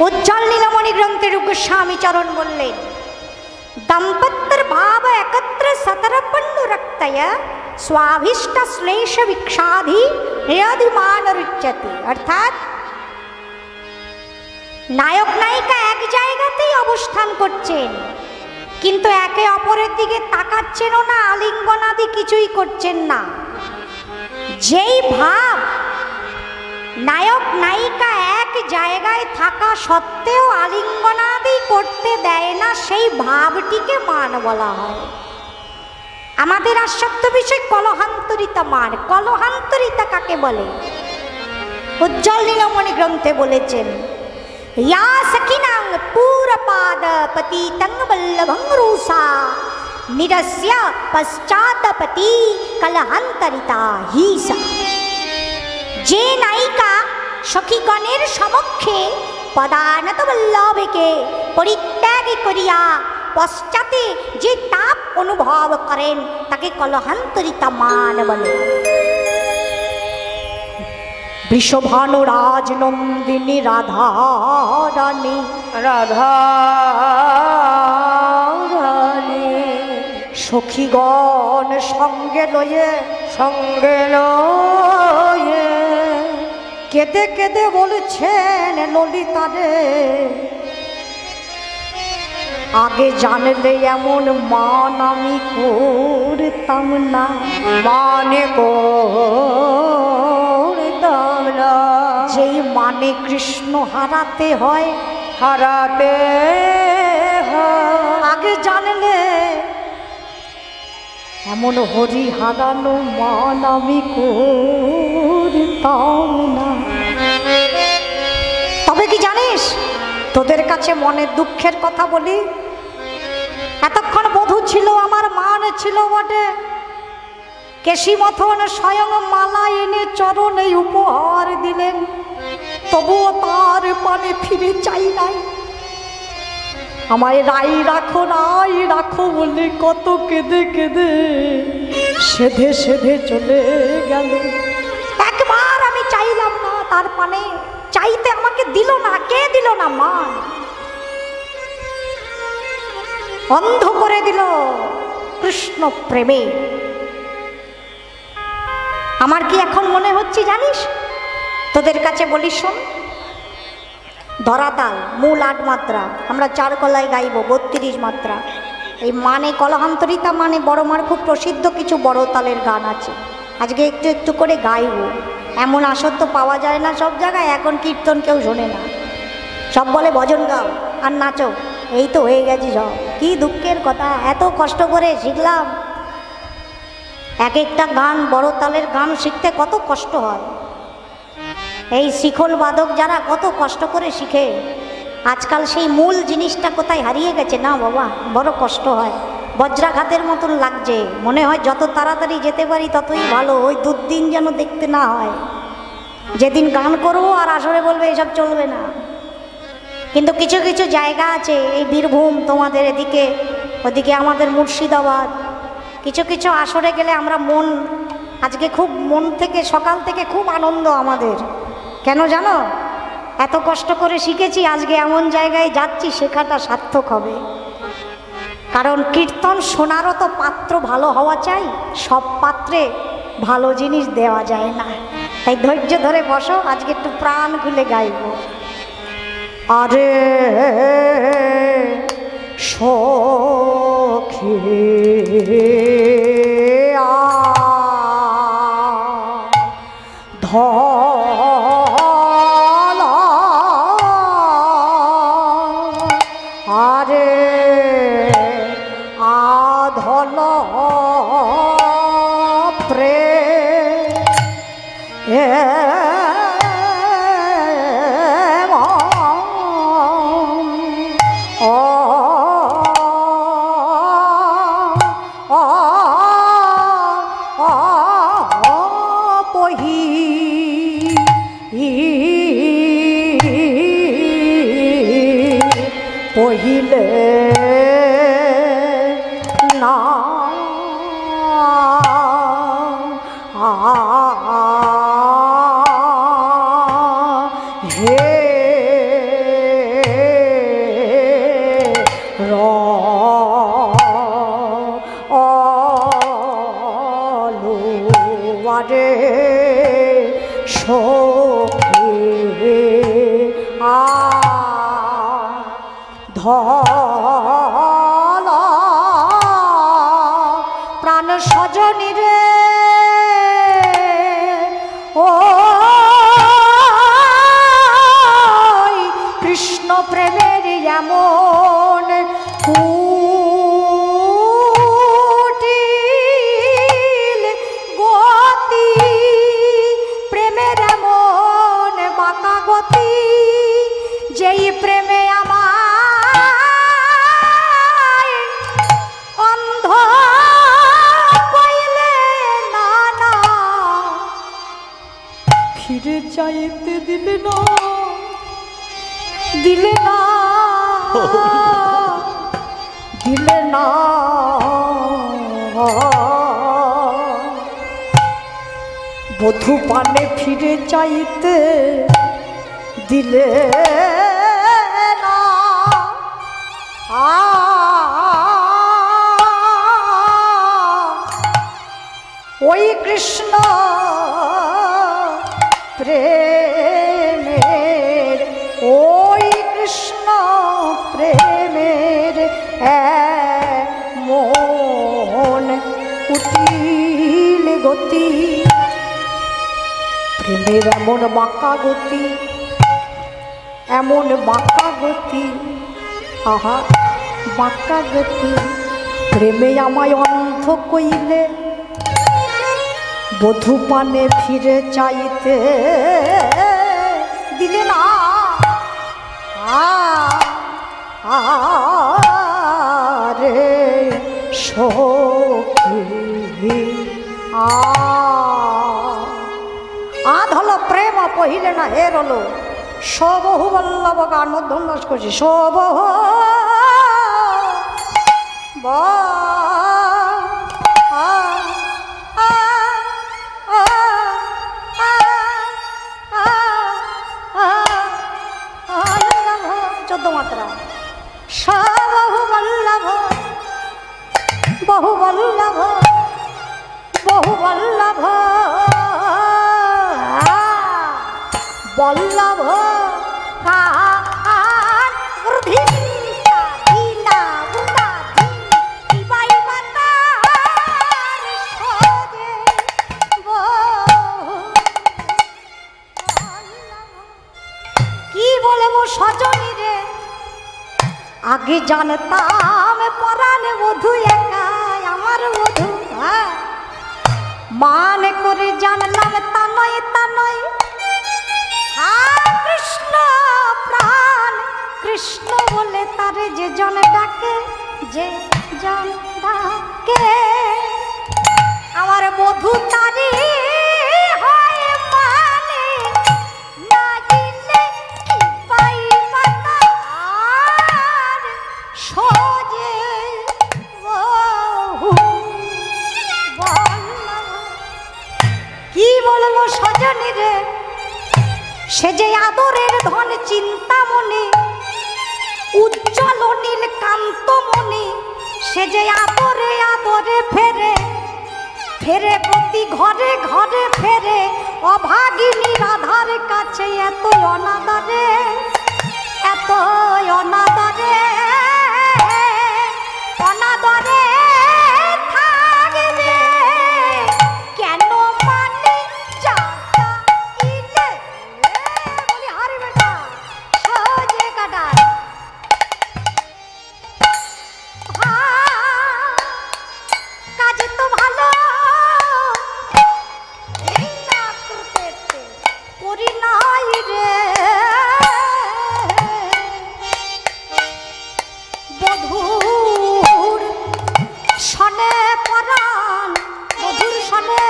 উজ্জ্বল নীলমণি গ্রন্থের গোস্বামী চরণ বললেন, দম্পত্র ভাব একত্র সতরপন্নু রক্তয় স্বাভীষ্ট শ্লেষ বিক্ষাধি হৃদয়মান রুচ্যতে। অর্থাৎ নায়ক নায়িকা এক জায়গাতেই অবস্থান করছেন, কিন্তু একে অপরের দিকে তাকাচ্ছেন না, আলিঙ্গনাদি কিছুই করছেন না। যেই ভাব নায়ক নায়িকা এক জায়গায় থাকা সত্ত্বেও আলিঙ্গনাদি করতে দেয় না, সেই ভাবটিকে মান বলা হয়। আমাদের আস্বাদ্য বিষয় কলহান্তরিতা মান। কলহান্তরিতা কাকে বলে? উজ্জ্বল নীলমণি গ্রন্থে বলেছেন, या सखिनां पूरपाद पतितं वल्लभं रूसा निरस्य पश्चातपति कलहान्तरिता हि सा। যে নায়িকা সখীগণের সমক্ষে পদানত বল্লভকে পরিত্যাগ করিয়া পশ্চাতে যে তাপ অনুভব করেন তাকে কলহান্তরিতা মান বলে। বৃষভানুরাজ নন্দিনী রাধা রানী, রাধা রানী সখীগণ সঙ্গে লয়ে, সঙ্গে লয়ে কেঁদে কেঁদে বলছেন ললিতা রে, আগে জানলে এমন মান আমি করতাম না, মানে করতাম না। যেই মানে কৃষ্ণ হারাতে হয়, হারাতে আগে জানলে এমন হরি হারানো মান আমি করতাম না। তবে কি জানিস, তোদের কাছে মনের দুঃখের কথা বলি, এতক্ষণ বধূ ছিল আমার মান ছিল বটে, কেশি মথন স্বয়ং মালা এনে চরণে উপহার দিলেন, তবুও তার পানে ফিরে চাই নাই। আমায় রাই রাখো রাই রাখো বলে কত কেঁদে কেঁদে সেধে সেধে চলে গেল। একবার আমি চাইলাম না তার পানে, চাইতে আমাকে দিল না। কে দিল না? মা অন্ধ করে দিল কৃষ্ণ প্রেমে। আমার কি এখন মনে হচ্ছে জানিস, তোদের কাছে বলি শোন, ধরাতাল মূল 8 মাত্রা, আমরা 4 কলায় গাইব 32 মাত্রা। এই মানে কলহান্তরিতা মানে বড় মার খুব প্রসিদ্ধ কিছু বড় তালের গান আছে, আজকে একটু একটু করে গাইব। এমন আসর তো পাওয়া যায় না সব জায়গায়, এখন কীর্তন কেউ শোনে না, সব বলে ভজন গাও আর নাচো, এই তো হয়ে গেছে সব। কি দুঃখের কথা, এত কষ্ট করে শিখলাম, এক একটা গান বড় তালের গান শিখতে কত কষ্ট হয়। এই শিখল বাদক যারা কত কষ্ট করে শিখে, আজকাল সেই মূল জিনিসটা কোথায় হারিয়ে গেছে। না বাবা, বড় কষ্ট হয়, বজ্রাঘাতের মতন লাগছে, মনে হয় যত তাড়াতাড়ি যেতে পারি ততই ভালো, ওই দুদিন যেন দেখতে না হয়। যেদিন গান করবো আর আসরে বলবে এসব চলবে না। কিন্তু কিছু কিছু জায়গা আছে, এই বীরভূম তোমাদের এদিকে, ওদিকে আমাদের মুর্শিদাবাদ, কিছু কিছু আসরে গেলে আমরা আজকে খুব মন থেকে সকাল থেকে খুব আনন্দ আমাদের। কেন জানো? এত কষ্ট করে শিখেছি, আজকে এমন জায়গায় যাচ্ছি, শেখাটা সার্থক হবে। কারণ কীর্তন শোনারও তো পাত্র ভালো হওয়া চাই, সব পাত্রে ভালো জিনিস দেওয়া যায় না। তাই ধৈর্য ধরে বসো, আজকে একটু প্রাণ খুলে গাইব। আরে সখী আরে আধল পহিলে না হে ভাল প্রাণ সজনী রে ও কৃষ্ণ প্রেমের এমন কুটিল গতি, প্রেমের এমন বাঁকা গতি, যেই প্রেমে আমায় অন্ধ কইলে না না, ফিরে চাইতে দিলে না, দিলে না, দিলে না, বধূ পানে ফিরে চাইতে দিলে না। ওই কৃষ্ণ প্রেমের, ওই কৃষ্ণ প্রেমের এমন কুটিল গতি, প্রেমের এমন বাঁকা গতি, এমন বাঁকা গতি, আহা বাঁকা গতি, প্রেমে আমায় অন্ধ কইলে বধূ পানে ফিরে চাইতে দিলে না। আরে সখী আধ হলো প্রেম পহিলে না হের হলো সবহু বল্লভ গান মধ্যন্যাস করছি সবহু চোদ্দ মাত্রা সবহু বল্লভ বহু বল্লভ বহু বল্লভ বল্লভ কি বলবো সজনী রে, আগে জানতাম পরাণে বধূ একাই আমার বধূ, মানে করে জানলাম তা নয় তা নয়। কৃষ্ণ প্রাণ কৃষ্ণ বলে তারে যে জন ডাকে, যে জন ডাকে আমার বধূ তারি হয় মানে না দিলে কি পাইবা না আর সোজে বহু বল্লভ। কি বলবো সজনী রে, সে যে আদরের ধন চিন্তামণি উজ্জ্বল নীল কান্তমণি, সে যে আদরে আদরে ফেরে ফেরে প্রতি ঘরে ঘরে ফেরে, অভাগিনী রাধার কাছে এত অনাদরে এত অনাদরে অনাদরে থাকবে কেন মানে যাতা ইলে বলি হারি বেটা সহজে কাটা কাজ তো ভালো করি নাই রে, বধূর সনে পরাণ বধূর সনে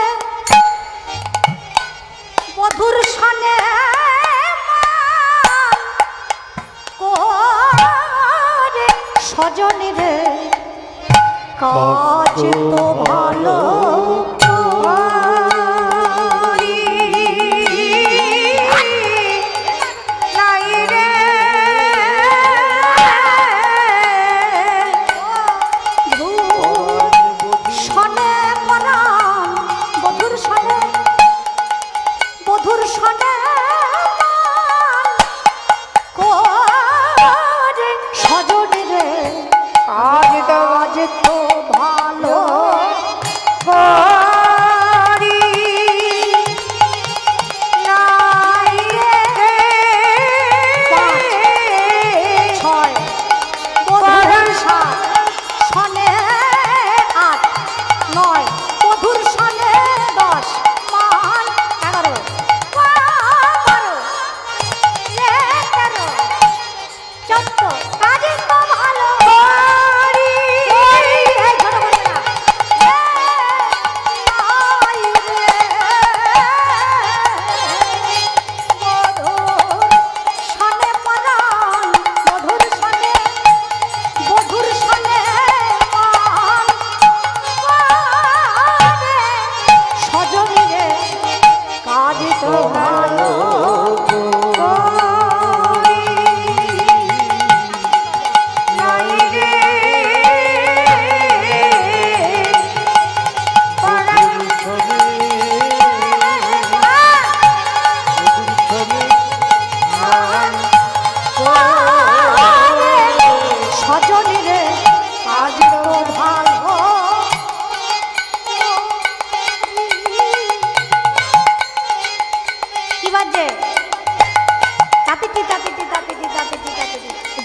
বধূর সনে করে সজনী রে, কাজ তো ভালো বধুর সনে করে সজনী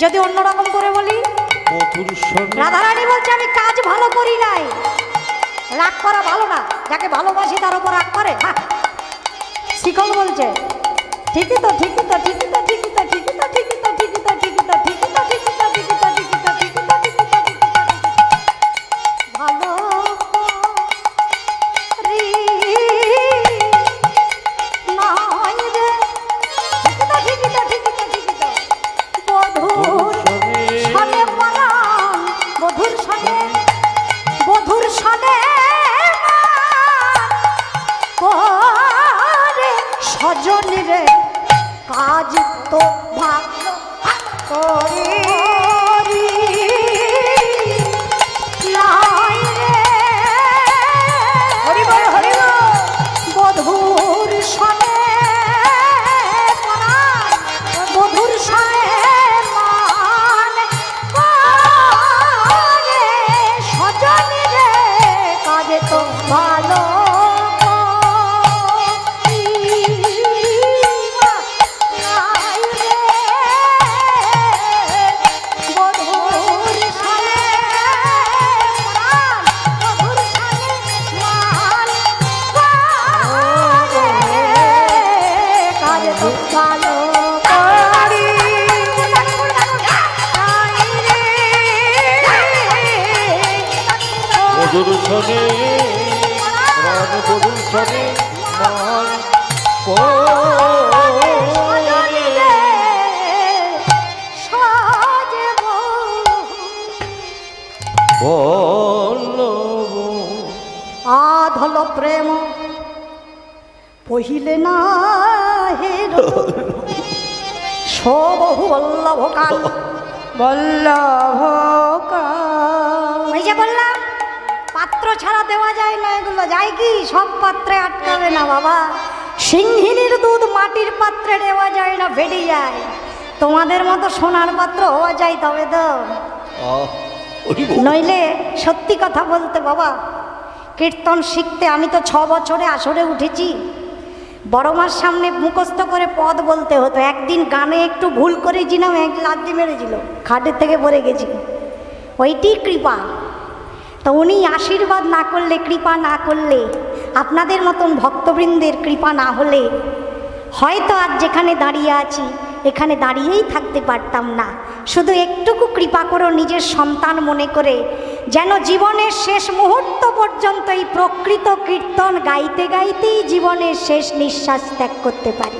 যদি অন্যরকম করে বলি, রাধারানী বলছে আমি কাজ ভালো করি নাই। রাগ করা ভালো না, যাকে ভালোবাসি তার উপর রাগ করে। হ্যাঁ, শিকল বলছে ঠিকই তো, ঠিকই তো, ঠিকই তো, ঠিকই তো, ঠিকই তো, ঠিকই তো, ঠিকই তো, ঠিকই তো, ঠিকই তো, ঠিকই তো, ঠিকই তো, ঠিকই তো, ঠিকই তো, ঠিকই তো, ভালো রে নাই রে, ঠিকই তো, ঠিকই তো, ঠিকই তো, ঠিকই তো, বধূর সনে পরাণ, বধূর সনে, বধূর সনে করে সজন রে, কাজ তো ভালো করি নাই রে, হরি বল হরি বল, বধূর সনে পরাণ, বধূর সনে মান করে সজন রে, কাজ তো ভালো আধল প্রেম পহিলে না হের সবহু বল্লভ কাল, বল্লভ কাল। এই যে বললাম পাত্র ছাড়া দেওয়া যায় না, এগুলো যায় কি সব পাত্রে আটকাবে না বাবা। সিংহিনীর দুধ মাটির পাত্রে দেওয়া যায় না, বেড়ে যায়। তোমাদের মতো সোনার পাত্র হওয়া যায় তবে তো, নইলে সত্যি কথা বলতে বাবা, কীর্তন শিখতে আমি তো 6 বছরে আসরে উঠেছি। বড় মার সামনে মুখস্থ করে পদ বলতে হতো। একদিন গানে একটু ভুল করেছিলাম, এক লাথি মেরেছিল, খাটের থেকে পড়ে গেছি। ওইটি কৃপা। তো উনি আশীর্বাদ না করলে, কৃপা না করলে, আপনাদের মতন ভক্তবৃন্দের কৃপা না হলে হয়তো আজ যেখানে দাঁড়িয়ে আছি এখানে দাঁড়িয়েই থাকতে পারতাম না। শুধু একটুকু কৃপা করো নিজের সন্তান মনে করে, যেন জীবনের শেষ মুহূর্ত পর্যন্ত এই প্রকৃত কীর্তন গাইতে গাইতেই জীবনের শেষ নিঃশ্বাস ত্যাগ করতে পারি।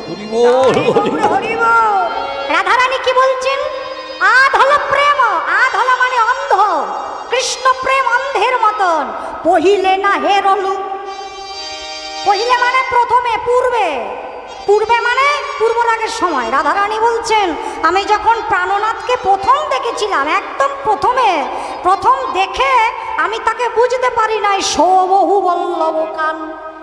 রাধারানী কি বলছেন? আধ হলো প্রেম, আধ হলো মানে অন্ধ, কৃষ্ণ প্রেম অন্ধের মতন। পহিলে না হে রলু, পহিলে মানে প্রথমে, পূর্বে, পূর্বে মানে পূর্ব রাগের সময়। রাধারানী বলছেন আমি যখন প্রাণনাথকে প্রথম দেখেছিলাম, একদম প্রথমে, প্রথম দেখে আমি তাকে বুঝতে পারি নাই। সবহু বল্লভ কান,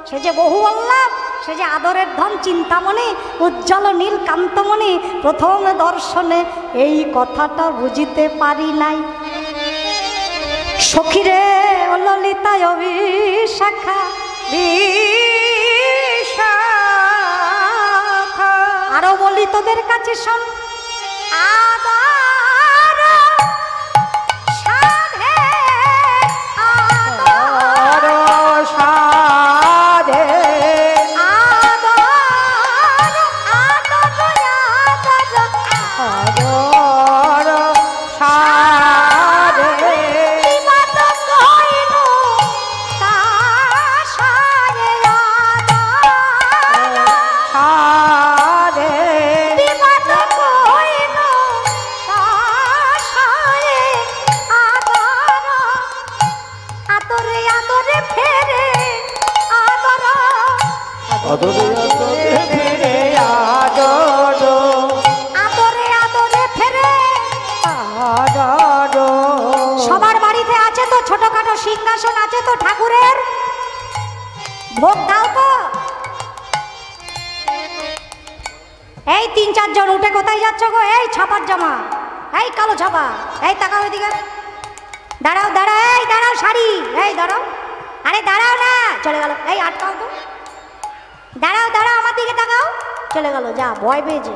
সে যে বহু বল্লভ, সে যে আদরের ধন চিন্তামণি, উজ্জ্বল নীল কান্তমণি, প্রথম দর্শনে এই কথাটা বুঝতে পারি নাই। সখীরে ও ললিতায় অভিশাখা, আরো বলি তোদের কাছে শোন, আদর সাধে, আদর সাধে, আদর আদর আদর আদর সাধে, বিবাদ কইল তা সারে, আদর সাধে, বিবাদ কইল তা সারে, আদর আদরে আদরে ফেরে, আদর আদরে আদরে ফিরে আদর, আদরে আদরে ফেরে আদর। সবার বাড়িতে আছে তো ছোটখাটো সিংহাসন, আছে তো ঠাকুরের, ভোগ দাও তো। এই 3-4 জন উঠে কোথায় যাচ্ছ গো? এই ছাপার জামা, এই কালো ছাপা, এই তাকাও এদিকে, দাঁড়াও দাঁড়াও, এই দাঁড়াও শাড়ি, এই দাঁড়াও, আরে দাঁড়াও না, চলে গেল, এই আটকাও তো, দাঁড়াও দাঁড়াও আমার দিকে তাকাও, চলে গেল, যা ভয় পেয়েছে,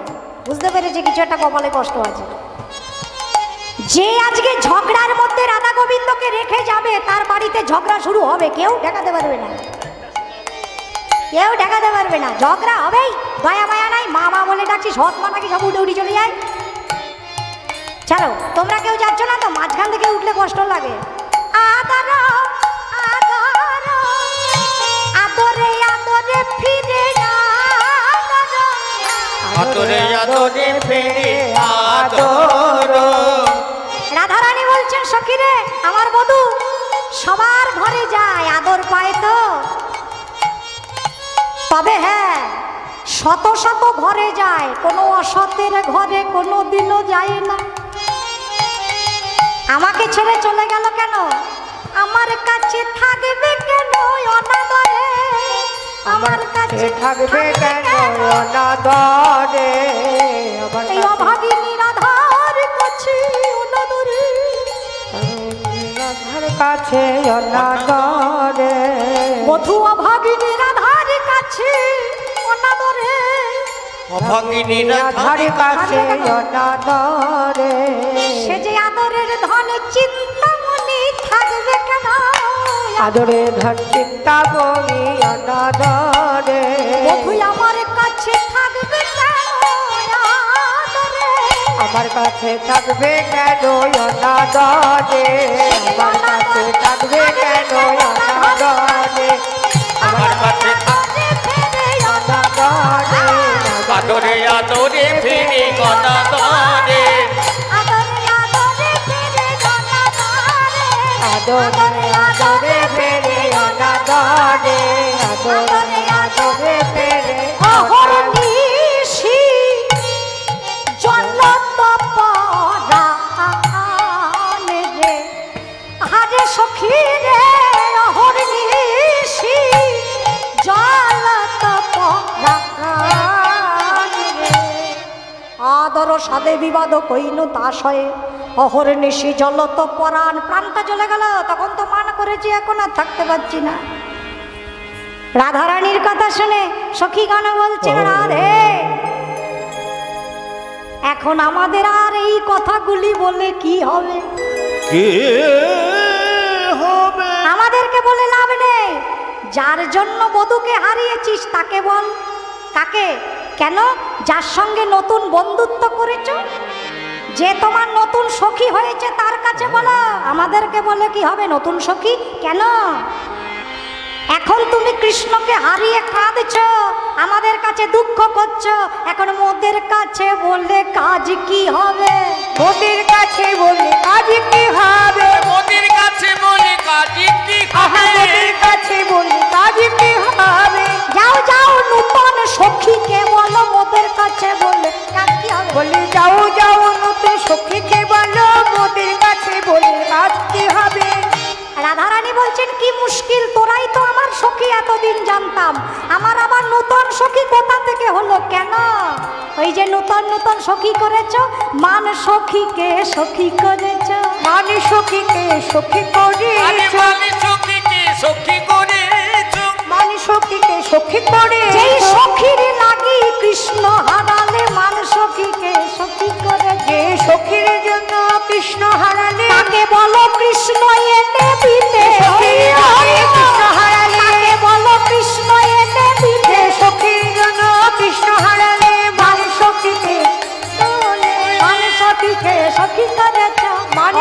বুঝতে পেরেছে কিছু একটা কপালে কষ্ট আছে। যে আজকে ঝগড়ার মধ্যে রাধা গোবিন্দকে রেখে যাবে তার বাড়িতে ঝগড়া শুরু হবে, কেউ ঠেকাতে পারবে না, কেউ ঠেকাতে পারবে না, ঝগড়া হবেই। দয়া মায়া নাই, মা মা বলে ডাকছি, সৎ মা নাকি সব উঠে উঠে চলে যায়। চলো, তোমরা কেউ যাচ্ছ না তো, মাঝখান থেকে উঠলে কষ্ট লাগে। আদর আদর আদরে আদরে ফিরে আদরে আদরে ফিরে আদর। রাধারানী বলছেন, সখী রে আমার বধূ সবার ঘরে যায়, আদর পায় তো। তবে হ্যাঁ, শত শত ঘরে যায়, কোনো অসতের ঘরে কোনো দিনও যায় না। আমাকে ছেড়ে চলে গেল কেন? আমার কাছে থাকবে কেন অনাদরে? আমার কাছে থাকবে কেন অনাদরে? এই অভাগিনী রাধার কাছে অনাদরে, রাধার কাছে অনাদরে। বধূ অভাগিনী রাধার কাছে অনাদরে, অভাগিনী রাধার কাছে অনাদরে। সে যে আদরের ধন চিন্তামণি থাকবে কেন? আদরে ধন চিন্তামণি অনাদরে। বধূ আমার কাছে থাকবে কেন আদরে? আমার কাছে থাকবে কেন অনাদরে? আমার কাছে থাকবে কেন অনাদরে? আমার কাছে থাকবে ফিরে অনাদরে। আদরে আদরে ফিরে অনাদরে। আদরে আদরে ফিরে অনাদরে, আদরে আদরে ফিরে অনাদরে। আদরে আদরে ফিরে অহর্নিশি জ্বলন্ত পরাণ রে, হারে সখী রে অহর্নিশি জ্বলন্ত পরাণ রে। আদর সাদে বিবাদ কইনু তাশয়ে, অহর্নিশি জ্বলন্ত পরাণ। প্রাণটা চলে গেল, তখন তো মান করেছি, এখন আর থাকতে পারছি না। রাধারানীর কথা শুনে সখীগণ বলছেন, রাধে এখন আমাদের আর এই কথাগুলি বলে কি হবে? কি হবে? আমাদেরকে বলে লাভ নেই। যার জন্য বধূকে হারিয়েছিস তাকে বল। কাকে? কেন? যার সঙ্গে নতুন বন্ধুত্ব করেছ, যে তোমার নতুন সখী হয়েছে তার কাছে বলো। আমাদেরকে বলে কি হবে? নতুন সখী কেন? এখন তুমি কৃষ্ণকে হারিয়ে কাঁদছ, আমাদের কাছে দুঃখ করছো, এখন মোদের কাছে বললে কাজ কি হবে? মোদের কাছে বলে কাজ কি হবে? মোদির কাছে বলে কাজী কি আহা, হবে? মোদের কাছে বলে কাজ কি হবে? যাও যাও নূতন সখীকে বলো, মোদের কাছে বললে কাজ কি হবে? বলে যাও যাও নতুন সখীকে বলো, মোদের কাছে বলে কাজ কি হবে? রাধারানী বলছেন, কি মুশকিল, তোরাই তো আমার সখী এতদিন জানতাম, আমার আবার নতুন সখী কোথা থেকে হলো? কেন? ওই যে নতুন নতুন সখী করেছ, মান সখীকে সখী করেছ। মানে সখীকে সখী আরে করেছ, মানে সখীকে সখী করেছ। মানে সখীকে সখী করেছ। যেই সখীর লাগি কৃষ্ণ হারালে, মান সখীকে সখী করেছ। যে সখীর জন্য কৃষ্ণ হারালে, তাকে বলো কৃষ্ণ এনে দিতে। কৃষ্ণ হারালে, তাকে বলো কৃষ্ণ এনে দিতে। যে সখীর জন্য কৃষ্ণ হারালে, মানে সখীকে মান সখীকে সখী করেছ।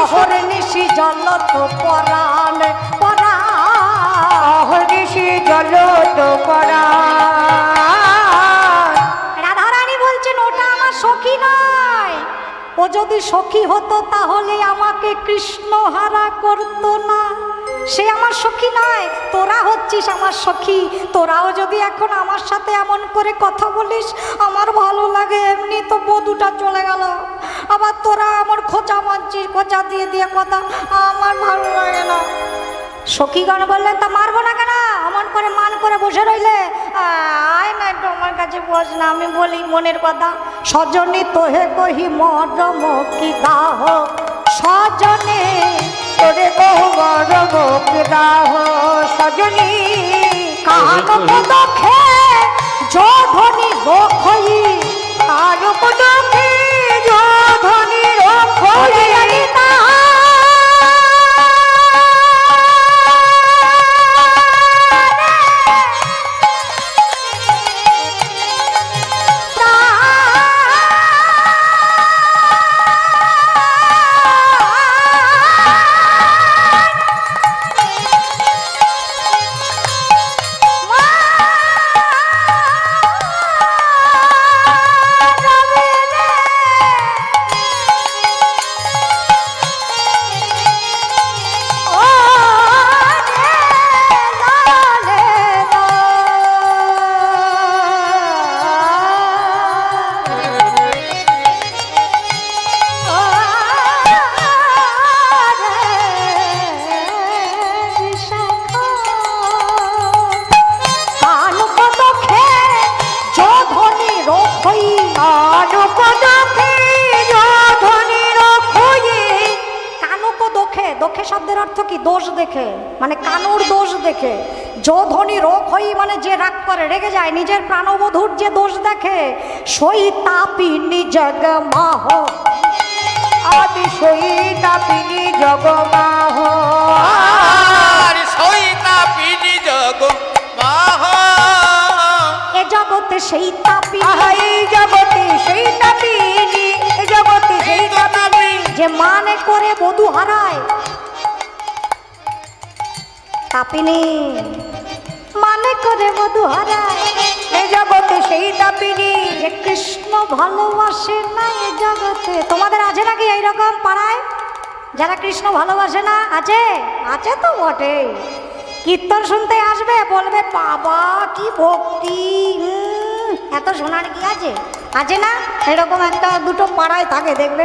অহর্নিশি জ্বলন্ত পরাণ পরাণ। অহর্নিশি জ্বলন্ত পরাণ। রাধারানী বলছেন, ওটা আমার সখী নয়। ও যদি সখী হতো তাহলে আমাকে কৃষ্ণ হারা করতো না। সে আমার সখী নয়, তোরা হচ্ছিস আমার সখী। তোরাও যদি এখন আমার সাথে এমন করে কথা বলিস আমার ভালো লাগে। এমনি তো বধূটা চলে গেল, আবার তোরা আমার খোঁচা মারছিস, খোঁচা দিয়ে দিয়ে কথা, আমার ভালো লাগে না। সখীগণ বললেন, তা মারবো না কেন? অমন করে মান করে বসে রইলে, আয় না একটু আমার কাছে বস না, আমি বলি মনের কথা। সজনী তোহে কহি মরম কি দাহ, সজনে তোরে বহু মরম দাহ সজনী। কান পদখে যোধনি রক্ষই, কান পদখে যোধনি রক্ষই। শব্দের অর্থ কি? দোষ দেখে, মানে কানুর দোষ দেখে। যোধনী রোগ হই মানে যে রাগ করে, রেগে যায়, নিজের প্রাণবধূর যে দোষ দেখে। সইতাপিনী জগমাহ, আদি সইতাপিনী জগমাহ, আর সইতাপিনী জগমাহ, এ জগতে সেই তাপিনী, আহা এই জগতে সইতাপিনী, এ জগতে সইতাপিনী, যে মানে করে বধূ হারায়। তাপিনী মানে করে বধূ হারায়, এ জগতে সইতাপিনী, যে কৃষ্ণ ভালোবাসে না এ জগতে। তোমাদের আছে নাকি এইরকম পাড়ায় যারা কৃষ্ণ ভালোবাসে না? আছে, আছে তো বটে। কীর্তন শুনতে আসবে, বলবে বাবা কি ভক্তি, এত শোনার কি আছে? আছে না? এরকম একটা দুটো পাড়ায় থাকে, দেখবে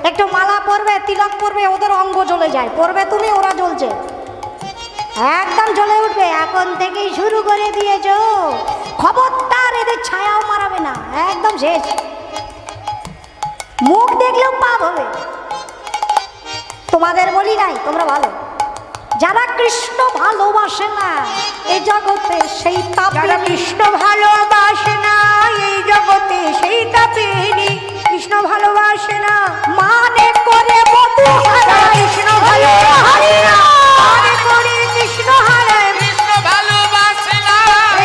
একটু মালা পরবে, তিলক পরবে, ওদের অঙ্গ জ্বলে যায়। পরবে তুমি, ওরা জ্বলছে, একদম জ্বলে উঠবে। এখন থেকেই শুরু করে দিয়েছ, খবরদার এদের ছায়াও মারাবে না, একদম শেষ। মুখ দেখলেও পাপ হবে। তোমাদের বলি নাই, তোমরা ভালো। যারা কৃষ্ণ ভালোবাসে না এই জগতে সেই যারা তাপিনী, কৃষ্ণ ভালোবাসে না এই জগতে সইতাপিনী, কৃষ্ণ ভালোবাসে না, মানে করে বধূ হারায়, কৃষ্ণ ভালোবাসে না, মনে করে কৃষ্ণ হারায়, কৃষ্ণ ভালোবাসে না,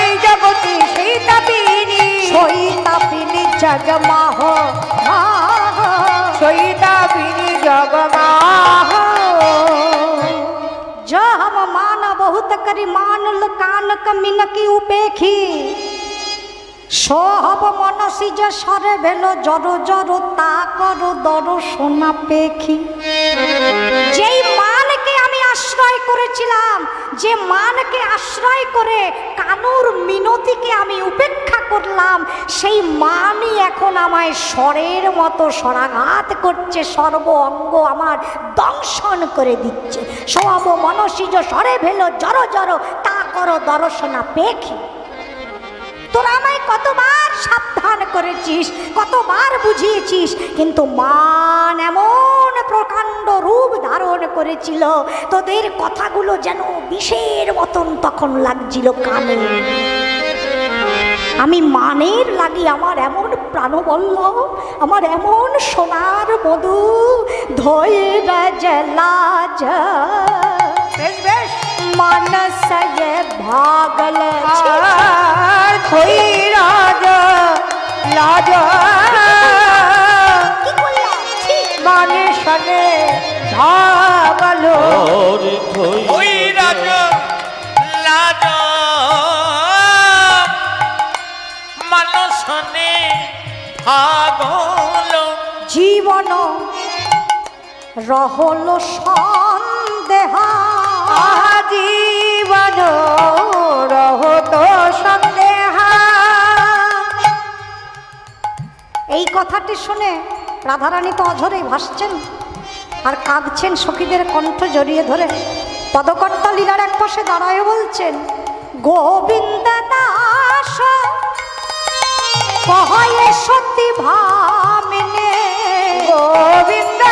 এই জগতে সইতাপিনী, সইতাপিনী জগমাহ, সইতাপিনী জগমাহ। जो हम मान बहुत करी मान कान कमिन की उपेखी, সহব মনসী যে সরে ভেল জড় জড় তা করো দর্শনা পেখি। যেই মানকে আমি আশ্রয় করেছিলাম, যে মানকে আশ্রয় করে কানুর মিনতিকে আমি উপেক্ষা করলাম, সেই মানই এখন আমায় স্বরের মতো স্বরাঘাত করছে, সর্ব অঙ্গ আমার দংশন করে দিচ্ছে। সহব মনসী যে সরে ভেল জড় জড় তা করো দর্শনা পেখি। তোরা আমায় কতবার সাবধান করেছিস, কতবার বুঝিয়েছিস, কিন্তু মান এমন প্রকাণ্ড রূপ ধারণ করেছিল, তোদের কথাগুলো যেন বিষের মতন তখন লাগছিল কানে। আমি মানের লাগি আমার এমন প্রাণবল্ল, আমার এমন সোনার মধু ধৈরা জলা যা বেশ বেশ মানস ভাগল আর খই রাজা লাজা, কি করলাম? মানে সনে ভাগলো, ওই রাজ লাজ মানসনে ভাগল, জীবন রহল সন্দেহা, জীবন রহত সন্দেহা। এই কথাটি শুনে রাধারানী তো অঝরেই ভাসছেন আর কাঁদছেন, সখীদের কণ্ঠ জড়িয়ে ধরে। পদকর্তা লীলার এক পাশে দাঁড়ায় বলছেন, গোবিন্দ দাস কহয়ে সতী ভামিনে, গোবিন্দ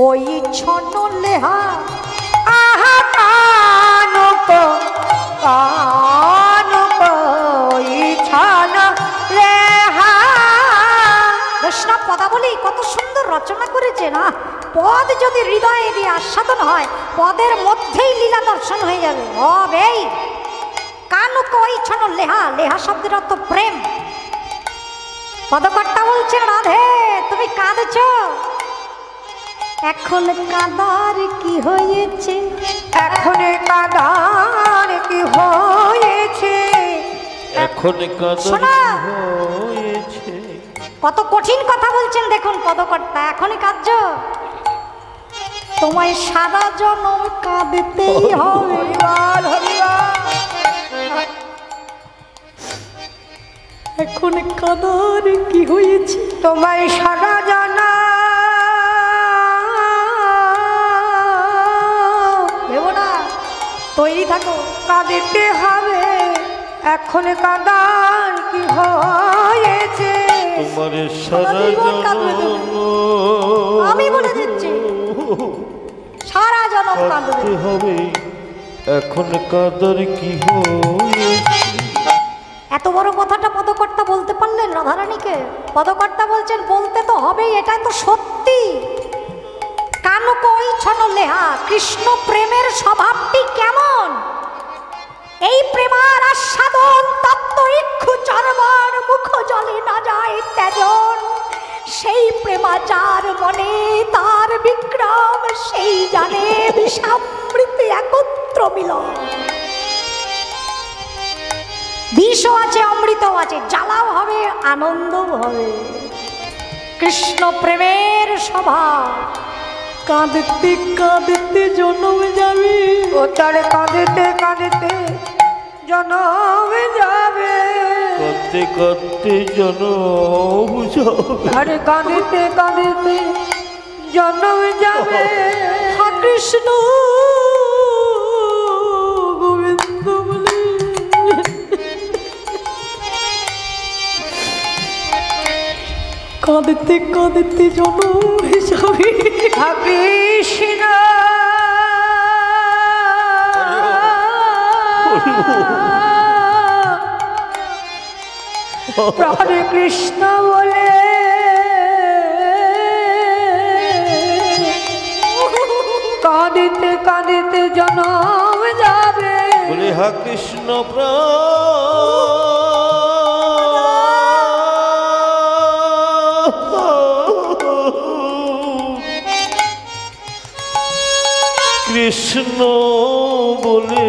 ওই ছন লেহা আহা কানুক কানুক ইছান লেহা। বৈষ্ণব পদাবলী কত সুন্দর রচনা করেছে না। পদ যদি হৃদয়ে দিয়ে আস্বাদন হয়, পদের মধ্যেই লীলা দর্শন হয়ে যাবে। হবেই। কানু কই ছন লেহা, লেহা শব্দের অর্থ প্রেম। পদকর্তা বলছেন রাধে তুমি কাঁদছ, এখন কাঁদার কি হয়েছে, এখন কাদার কি হয়েছে, এখন কাঁদর শোনা। কি হয়েছে। কত কঠিন কথা বলছেন দেখুন পদকর্তা। এখনই কাঁদছ, তোমায় সারা জনম কাঁদতেই হবে। হরিবল হরিবল। এখন কাঁদার কি হয়েছে, তোমায় সারা জানা ভেবো না, তৈরি থাকো। কাঁদিতে হবে, এখন কাদার কি হয়েছে, তোমার সারা জীবন কাঁদবে তুমি। আমি বলে দিচ্ছি সারা জনম কাঁদবে। কাঁদতে হবে, এখন কাঁদর কি হয়েছে। এত বড় কথাটা পদকর্তা বলতে পারলেন রাধারানীকে? পদকর্তা বলছেন বলতে তো হবেই, এটা তো সত্যি। কানু কই ছন লেহা, কৃষ্ণ প্রেমের স্বভাবটি কেমন? এই প্রেমার আস্বাদন তত্ত্ব ইক্ষু চরবার মুখ জলে না যায় ত্যাজন। সেই প্রেমাচার মনে তার বিক্রম, সেই জানে বিষামৃতি একত্র মিলন। বিষও আছে, অমৃতও আছে, জ্বালাও হবে, আনন্দও হবে। কৃষ্ণ প্রেমের স্বভাব। কাঁদতে কাঁদতে জনম যাবে, ও তার কাঁদিতে কাঁদিতে জনম যাবে, কাঁদতে কাঁদতে জনম যাবে। আরে কাঁদিতে কাঁদিতে জনম যাবে। হা কৃষ্ণ গোবিন্দ বলে কাঁদতে কাঁদতে জনম যাবে। হা কৃষ্ণ হরে কৃষ্ণ বলে কাঁদিতে কাঁদিতে জনম যাবে। বলে হা কৃষ্ণ কৃষ্ণ বলে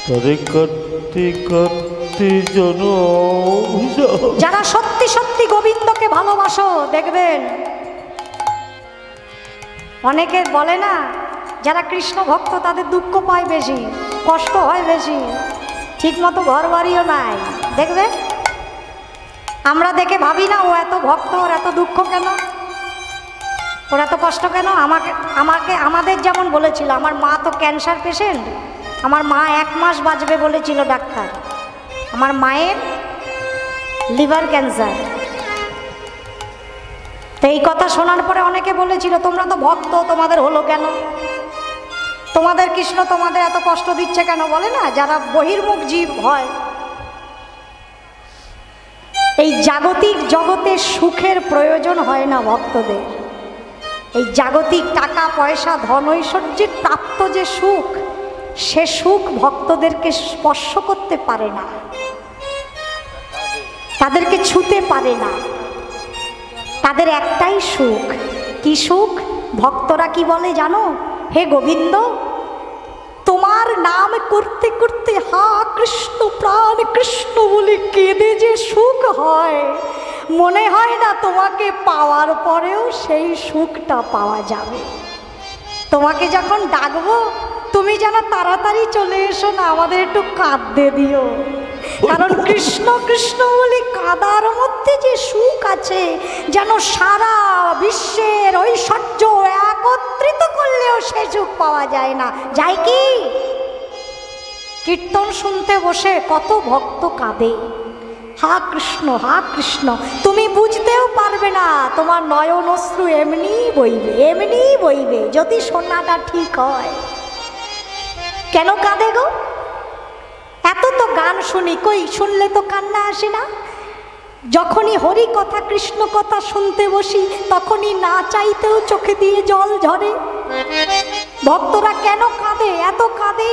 তরে কাঁদতে কাঁদতে জনম যাবে। যারা সত্যি সত্যি গোবিন্দকে ভালোবাসো দেখবেন, অনেকে বলে না যারা কৃষ্ণ ভক্ত তাদের দুঃখ পায় বেশি, কষ্ট হয় বেশি, ঠিক মতো ঘর বাড়িও নাই। দেখবে আমরা দেখে ভাবি না ও এত ভক্ত, ওর এত দুঃখ কেন, ওর এত কষ্ট কেন। আমাদের যেমন বলেছিল, আমার মা তো ক্যান্সার পেশেন্ট, আমার মা 1 মাস বাঁচবে বলেছিল ডাক্তার। আমার মায়ের লিভার ক্যান্সার। তো এই কথা শোনার পরে অনেকে বলেছিল তোমরা তো ভক্ত, তোমাদের হলো কেন, তোমাদের কৃষ্ণ তোমাদের এত কষ্ট দিচ্ছে কেন। বলে না যারা বহির্মুখ জীব হয়, এই জাগতিক জগতে সুখের প্রয়োজন হয় না ভক্তদের। এই জাগতিক টাকা পয়সা ধন ঐশ্বর্যের প্রাপ্ত যে সুখ, সে সুখ ভক্তদেরকে স্পর্শ করতে পারে না, তাদেরকে ছুতে পারে না। তাদের একটাই সুখ। কি সুখ? ভক্তরা কি বলে জানো? হে গোবিন্দ, তোমার নাম করতে করতে হা কৃষ্ণ প্রাণ কৃষ্ণ বলে কেঁদে যে সুখ হয়, মনে হয় না তোমাকে পাওয়ার পরেও সেই সুখটা পাওয়া যাবে। তোমাকে যখন ডাকবো তুমি যেন তাড়াতাড়ি চলে এসো না, আমাদের একটু কাঁদতে দিও। কারণ কৃষ্ণ কৃষ্ণ বলে কাঁদার মধ্যে যে সুখ আছে, যেন সারা বিশ্বের ঐশ্বর্য একত্রিত করলেও সে সুখ পাওয়া যায় না। যায় কি? কীর্তন শুনতে বসে কত ভক্ত কাঁদে, হা কৃষ্ণ হা কৃষ্ণ, তুমি বুঝতেও পারবে না, তোমার নয়ন অশ্রু এমনি বইবে, এমনি বইবে, যদি শোনাটা ঠিক হয়। কেন কাঁদে গো? এত তো গান শুনি, কই শুনলে তো কান্না আসে না? যখনই হরি কথা কৃষ্ণ কথা শুনতে বসি তখনই না চাইতেও চোখে দিয়ে জল ঝরে। ভক্তরা কেন কাঁদে, এত কাঁদে?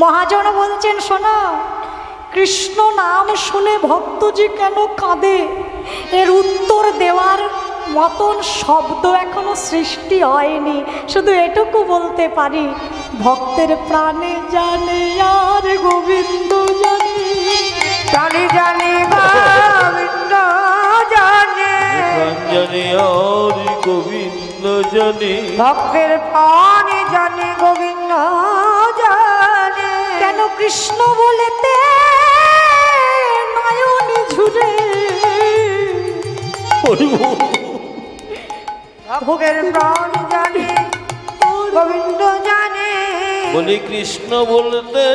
মহাজন বলছেন, শোনো, কৃষ্ণ নাম শুনে ভক্ত যে কেন কাঁদে এর উত্তর দেওয়ার মতন শব্দ এখনো সৃষ্টি হয়নি। শুধু এটুকু বলতে পারি, ভক্তের প্রাণে জানে আর গোবিন্দ জানে। জানি জানি গোবিন্দ জানে, প্রাণ জানে আর গোবিন্দ জানে। ভক্তের প্রাণে জানে গোবিন্দ জানে। কেন কৃষ্ণ বলেতে নয়ন ঝুরে, ভক্তের প্রাণ জানে গোবিন্দ জানে। বলি কৃষ্ণ বলতে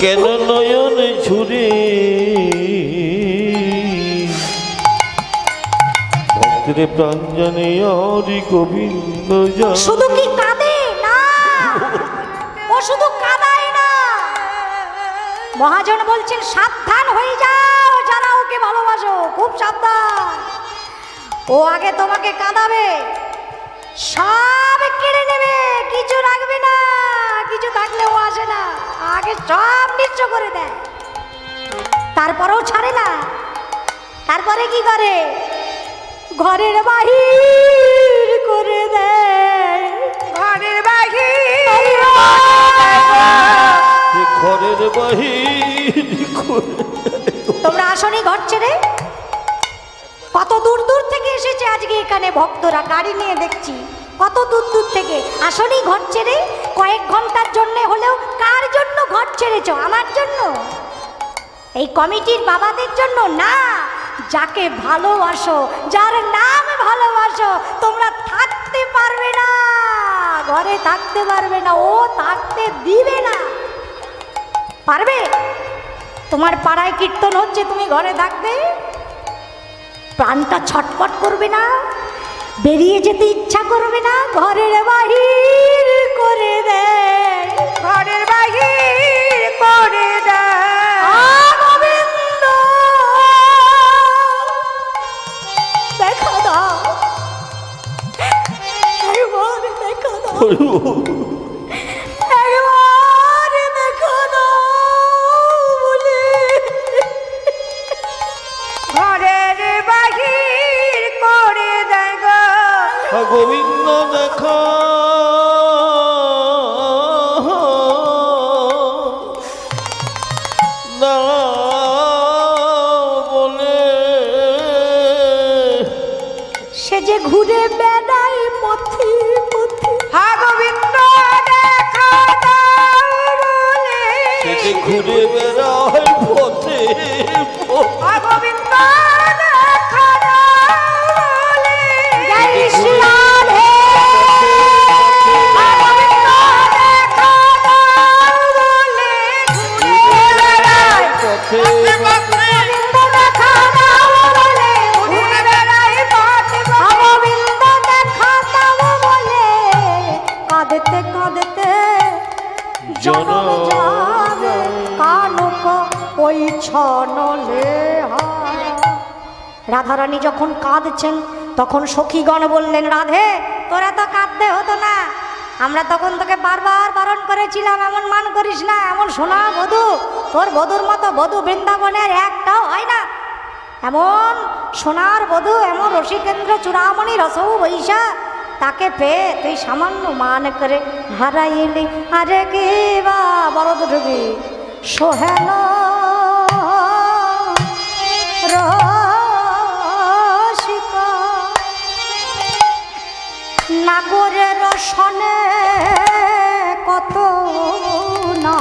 কেন নয়ন ঝুরে, ভক্তের প্রাণ জানে আর গোবিন্দ জানে। শুধু কি কাঁদে না, ও শুধু কাঁদায় না। মহাজন বলছেন, সাবধান হয়ে যাও যারা ওকে ভালোবাসো, খুব সাবধান। ও আগে তোমাকে কাঁদাবে, সব কেড়ে নেবে, কিছু রাখবে না, কিছু থাকলে ও আসে না, আগে সব নিঃস্ব করে দেয়, তারপরেও ছাড়ে না। তারপরে কি করে? ঘরের বাহির করে দেয়, ঘরের বাহির ঘরের বাহির করে। তোমরা আসনি ঘর ছেড়ে? কত দূর দূর থেকে এসেছে আজকে এখানে ভক্তরা, গাড়ি নিয়ে দেখছি কত দূর দূর থেকে। আসনি ঘর ছেড়ে? কয়েক ঘন্টার জন্য হলেও কার জন্য ঘর ছেড়েছ? আমার জন্য, এই কমিটির বাবাদের জন্য না। যাকে ভালোবাসো, যার নাম ভালোবাসো, তোমরা থাকতে পারবে না, ঘরে থাকতে পারবে না, ও থাকতে দিবে না। পারবে? তোমার পাড়ায় কীর্তন হচ্ছে, তুমি ঘরে থাকবে? প্রাণটা ছটফট করবে না? বেরিয়ে যেতে ইচ্ছা করবে না? ঘরের বাহির করে দেয়, ঘরের বাহির করে দেয়। গোবিন্দ দেখা দাও, একবার দেখা দাও, একবার দেখা দাও বলে। ঘরের বাহির করে দেয় গো গোবিন্দ দেখা না বলে, সে যে ঘুরে বেড়াই পথে পথে। হা গোবিন্দ দেখা দাও বলে, সে যে ঘুরে বেড়ায় পথে পথে। হা গোবিন্দ দেখা দাও বলে, জয় শ্রী রাধে। হা গোবিন্দ দেখা দাও বলে, ঘুরে বেড়ায় পথে গোবিন্দ দেখা দাও বলে, ঘুরে বেড়ায় পথে পথে। গোবিন্দ দেখা দাও বলে, কাঁদতে কাঁদতে জনম যাবে কানক ওই ছনলে। রাধারানী যখন কাঁদছেন তখন সখীগণ বললেন, রাধে তোরা তো কাঁদতে হতো না, আমরা তখন তোকে বারবার বারণ করেছিলাম, এমন মান করিস না, এমন সোনা বধূ, তোর বধূর মতো বধূ বৃন্দাবনের একটাও হয় না, এমন সোনার বধূ, এমন রসিকেন্দ্র চূড়ামণি রসৌ বৈশা, তাকে পেয়ে তুই সামান্য মান করে হারাইলি। আরে কি বা বরদ ঢুবি সোহেন রসিকা, নাগরের সনে কত না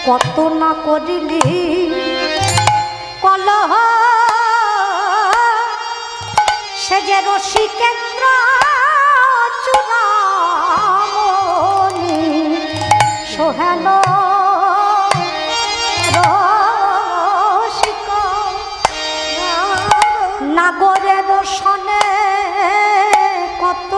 কত না করিলি কলহ, সে যে রসিকেন্দ্র চূড়ামণি সোহেন রসিকা, নাগরের সনে কত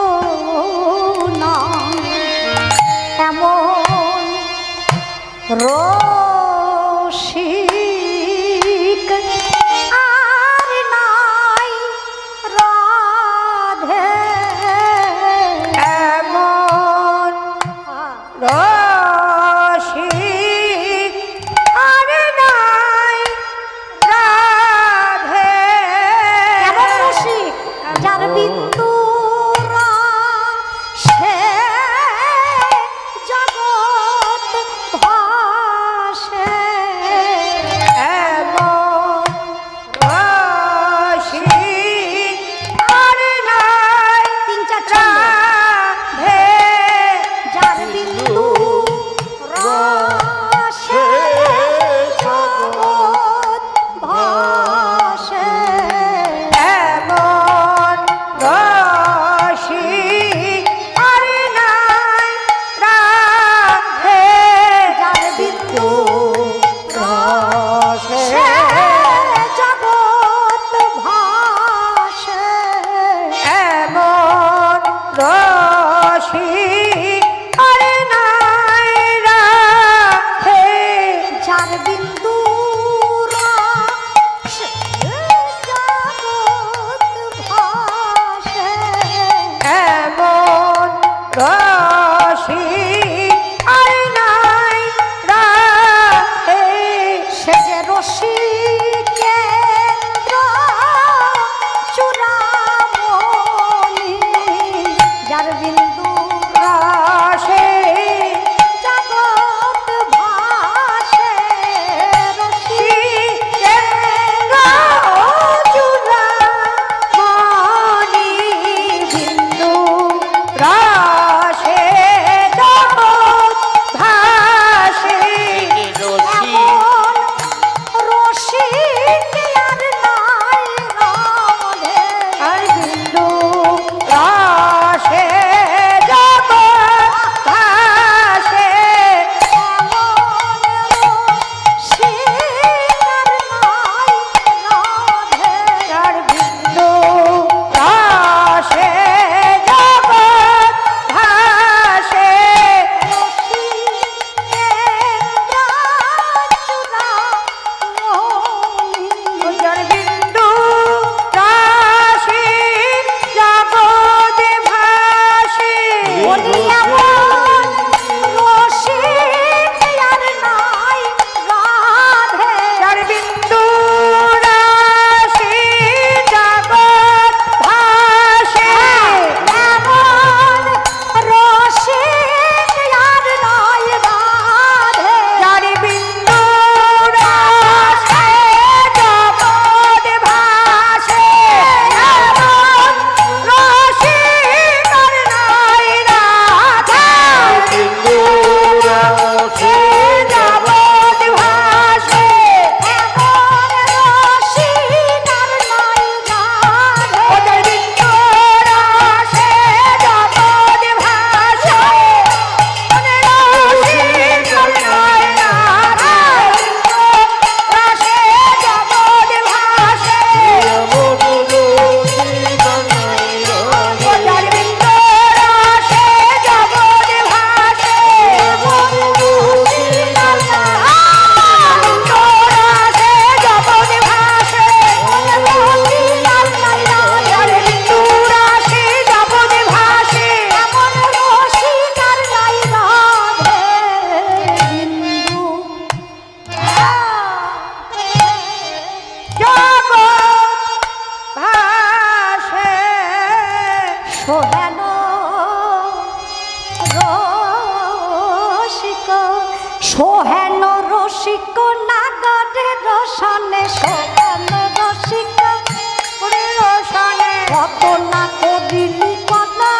সোহেন রসিক সোহেন রসিক নাগরে রসনে সোহেন রসিক রসনে কত না করিলি কথা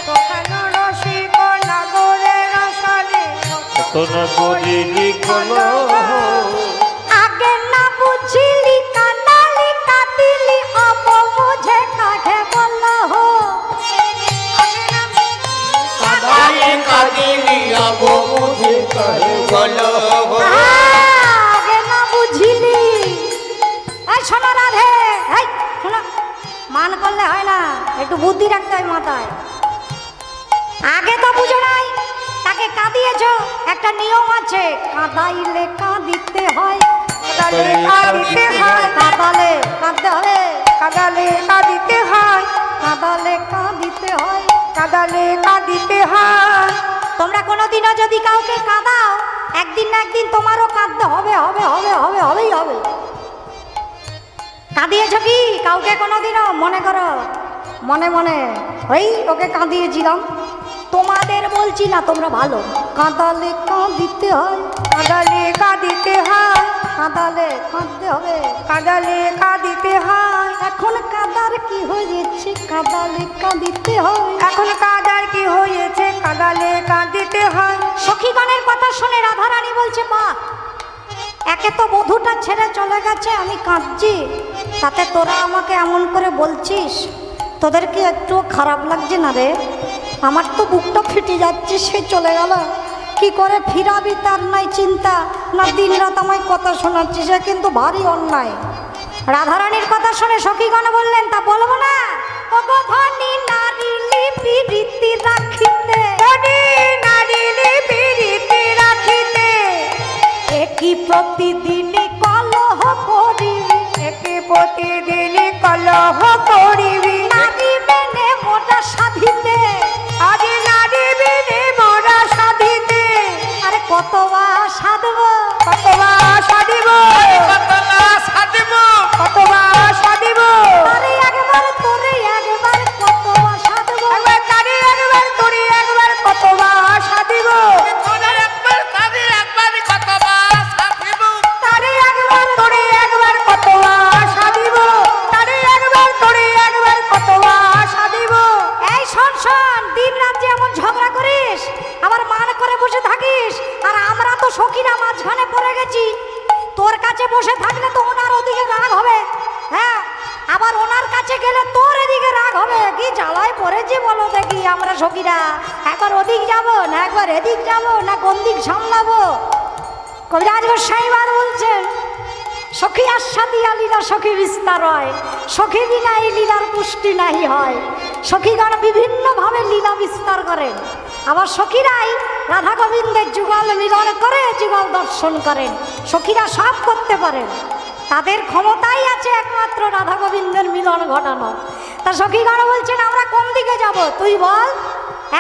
সোহেন রসিক নাগরে রসনে তোরা করিলি কলো আগে না বুঝিলি কানালি কাঁদিলি অব বুঝে কাঠে বল হো কাদাই কাদিলি আবো মুঝে কাহে বলো আগে না বুঝিলি। এই শোনো রাধে, এই শোনো, মান করলে হয় না, একটু বুদ্ধি রাখতে হয় মাথায়। আগে তো বুঝো নাই, তাকে কাঁদিয়েছো, একটা নিয়ম আছে, কাঁদাইলে কাঁদিতে হয়, কাদালে কাঁদিতে হয় কাঁদালে কাঁদতে হবে, কাদালে কাঁদিতে হয় কাঁদালে কাঁদিতে হয়। কাদালে কাঁদিতে হয়। তোমরা কোনোদিনও যদি কাউকে কাঁদাও, একদিন না একদিন তোমারও কাঁদতে হবে হবে হবে হবে হবেই হবে। কাঁদিয়েছ কি কাউকে কোনোদিনও? মনে করো মনে মনে, ওই ওকে কাঁদিয়েছিলাম। তোমাদের বলছি না, তোমরা ভালো। কাঁদালে কাঁদিতে হয়, কাদালে কাঁদিতে হয় কাঁদালে কাঁদতে হবে। কাদালে কাঁদিতে হয়। এখন কাঁদার কি হয়েছে, কাঁদালে কাঁদিতে হয়। এখন কাদার কি হয়েছে, কাদালে কাঁদিতে হয়। সখীগণের কথা শুনে রাধারানী বলছে, মা একে তো বধূটা ছেড়ে চলে গেছে, আমি কাঁদছি, তাতে তোরা আমাকে এমন করে বলছিস, তোদের কি একটু খারাপ লাগছে না রে? আমার তো বুকটা ফেটে যাচ্ছে, সে চলে গেল, কি করে ফিরাবি তার নাই চিন্তা, না দিন রাত আমায় কথা শোনাচ্ছিস, সে কিন্তু ভারী অন্যায়। রাধারানীর কথা শুনে সখীগণ বললেন, তা বলবো না? ও গো ধনী নারী লিপি রীতি রাখিতে, ধনী নারী লিপি রীতি রাখিতে, একই প্রতিদিনই কলহ করিবি, একে প্রতিদিন কলহ করিবি, নারী মেনে মোটা সাধিতে, আরে নারী বিনে মোরা সাধিতে, আরে কতবা সাধব, কতবা সাধিব, কতবা সাধিব, আরে একবার তোরে একবার কতবা সাধব, একবার তারি একবার তোরি একবার কতবা সাধিব, তারি একবার তোরি একবার কতবা সাধিব, তারি একবার তোরি একবার কতবা সাধিব। এই শোন শোন, দিন রাত যে এমন ঝগড়া করিস, আবার মান করে বসে থাকিস, আর আমরা তো সখীরা মাঝখানে পড়ে গেছি, তোর কাছে বসে থাকলে তো ওনার ওদিকে রাগ হবে, হ্যাঁ, আবার ওনার কাছে গেলে তোর এদিকে রাগ হবে, কি জ্বালায় পড়েছি বলো দেখি আমরা সখীরা, একবার ওদিক যাব না একবার এদিক যাব না কোন দিক সামলাবো। কবিরাজ গোসাইবার বলছেন, সখী আস্বাদিয়া লীলা সখী বিস্তার হয়, সখী বিনা এই লীলার পুষ্টি নাহি হয়। সখীগণ বিভিন্নভাবে লীলা বিস্তার করেন, আবার সখীরাই রাধা গোবিন্দের যুগল মিলন করে যুগল দর্শন করেন। সখীরা সব করতে পারেন, তাদের ক্ষমতাই আছে একমাত্র রাধা গোবিন্দের মিলন ঘটানো। তা সখীগণ বলছেন, আমরা কোন দিকে যাব তুই বল,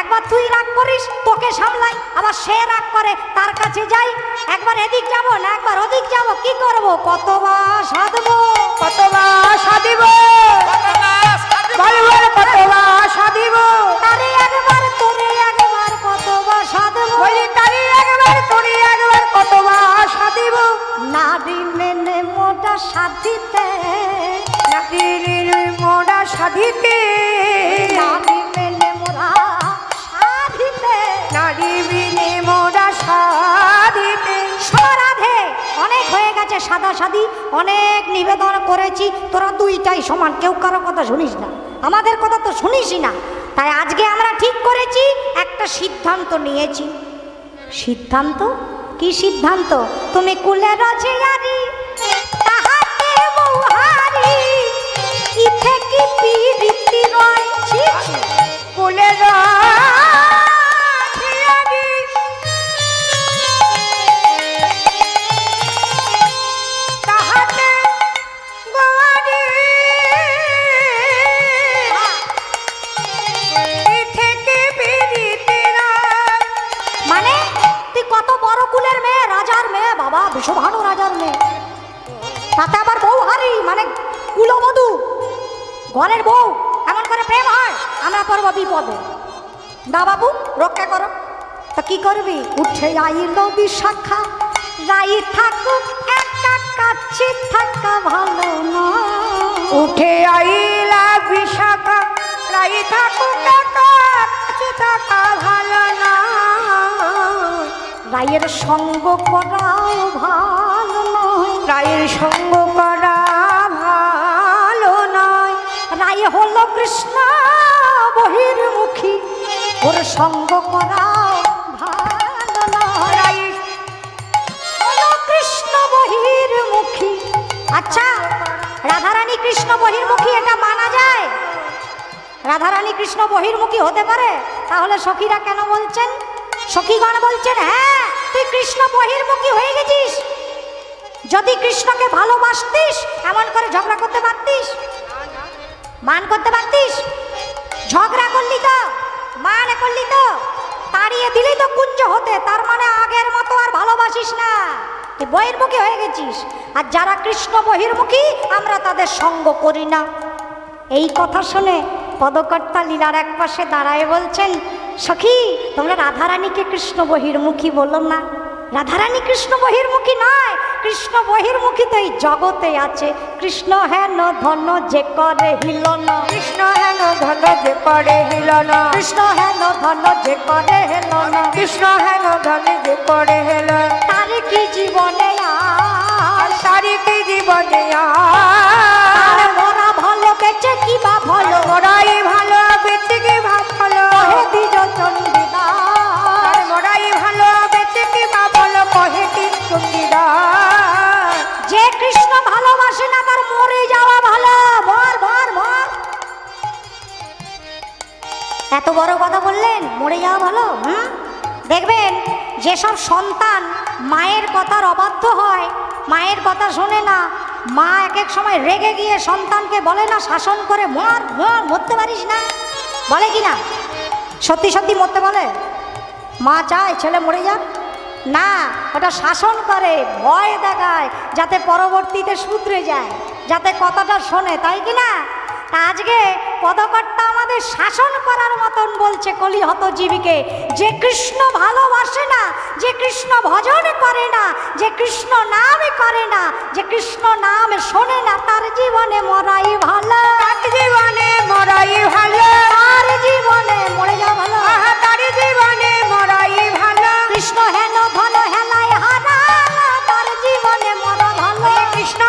একবার তুই রাগ করিস তোকে সামলাই, আবার সে রাগ করে তার কাছে যাই, একবার এদিক যাব না একবার ওদিক যাব, কি করব কতবা সাধবো, কতবা সাধিব, বলবো কতবা সাধিব, তারে একবার তোরে একবার কতবা সাধবো, বলি তারি একবার তোরি একবার কতবা সাধিব, নারী মেনে মোটা সাধিতে, নারীর মোরা সাধিতে, নারী মেনে মোরা সাধিতে, নারী বিনে মোরা সাধিতে। রাধে অনেক হয়ে গেছে সাদা সাদি, অনেক নিবেদন করেছি, তোরা দুইটাই সমান, কেউ কারো কথা শুনিস না, আমাদের কথা তো শুনিসই না। তাই আজকে আমরা ঠিক করেছি, একটা সিদ্ধান্ত নিয়েছি। সিদ্ধান্ত কি সিদ্ধান্ত? তুমি কুলের রঝিয়ারি তাহাতে বউহারি, ইথে কি পিরিতি রয়েছি, কুলের রঝিয়ারি তাহাতে বউহারি, ইথে কি পিরিতি রয়। মানে তুই কত বড় কুলের মেয়ে, রাজার মেয়ে, বাবা বিশ্বভানু রাজার মেয়ে, তাতে আবার বউ হারি মানে কুলবধূ, ঘরের বউ, যাব বিপদে। না বাবু, রক্ষা করো। তা কি করবি? উঠে আইল বিশাখা, রাই থাকুক একা, কাছে থাকা ভালো না। উঠে আইলা বিশাখা, রাই থাকুক একা, কাছে থাকা ভালো না। রায়ের সঙ্গ করাও ভালো নয়, রায়ের সঙ্গ করা ভালো নয়। রায় হলো কৃষ্ণ বহির্মুখী, ওর সঙ্গ করাও ভালো নয়। রায়ের হলো কৃষ্ণ বহির্মুখী। আচ্ছা, রাধারানী কৃষ্ণ বহির্মুখী, এটা মানা যায়? রাধারানী কৃষ্ণ বহির্মুখী হতে পারে? তাহলে সখীরা কেন বলছেন, সখীগণ বলছেন, হ্যাঁ তুই কৃষ্ণ বহির্মুখী হয়ে গেছিস। যদি কৃষ্ণকে ভালোবাসতিস এমন করে ঝগড়া করতে পারতিস, মান করতে পারতিস? ঝগড়া করলি তো, মান করলি তো, তাড়িয়ে দিলি তো কুঞ্জ হতে। তার মানে আগের মতো আর ভালোবাসিস না, তুই বহির্মুখী হয়ে গেছিস। আর যারা কৃষ্ণ বহির্মুখী আমরা তাদের সঙ্গ করি না। এই কথা শুনে পদকর্তা লীলার এক পাশে দাঁড়ায় বলছেন, সখী তোমরা রাধারানীকে কৃষ্ণ বহির্মুখী বলো না। রাধারানী কৃষ্ণ বহির্মুখী নয়, কৃষ্ণ বহির্মুখী তো এই জগতে আছে। কৃষ্ণ হেন ধন যে করে হিলন, কৃষ্ণ হেন ধন যে করে হিলন, কৃষ্ণ হেন ধন যে করে হেলন, কৃষ্ণ হেন ধন যে করে হেলন। তার কি জীবনে আর, তারি কি জীবনে আর মোরা ভালো বেঁচে কি বা ভালো, মোরাই ভালো বেঁচে কি ভালো, কহে দ্বিজ চণ্ডীদাস। আর মোরাই ভালো বেঁচে কি ভালো, কহে কি চণ্ডীদাস। যে কৃষ্ণ ভালোবাসে না তার মরে যাওয়া ভালো। মর মর মর। এত বড় কথা বললেন, মরে যাওয়া ভালো। দেখবেন যেসব সন্তান মায়ের কথার অবাধ্য হয়, মায়ের কথা শোনে না, মা এক এক সময় রেগে গিয়ে সন্তানকে বলে না শাসন করে, মর মর, মরতে পারিস না, বলে কি না? সত্যি সত্যি মরতে বলে? মা চায় ছেলে মরে যাক? না, ওটা শাসন করে, ভয় দেখায়, যাতে পরবর্তীতে শুধরে যায়, যাতে কথাটা শোনে, তাই কি না? তা আজকে পদকর্তা আমাদের শাসন করার মতন বলছে কলিহত জীবীকে, যে কৃষ্ণ ভালোবাসে না, যে কৃষ্ণ ভজন করে না, যে কৃষ্ণ নাম করে না, যে কৃষ্ণ নাম শোনে না, তার জীবনে মরাই ভালো। তার জীবনে মরাই ভালো, তার জীবনে মরে যাওয়া ভালো। তার জীবনে মরাই ভালো। কৃষ্ণ হেন ধন হেলায় হারালো, তার জীবনে মরা ভালো। কৃষ্ণ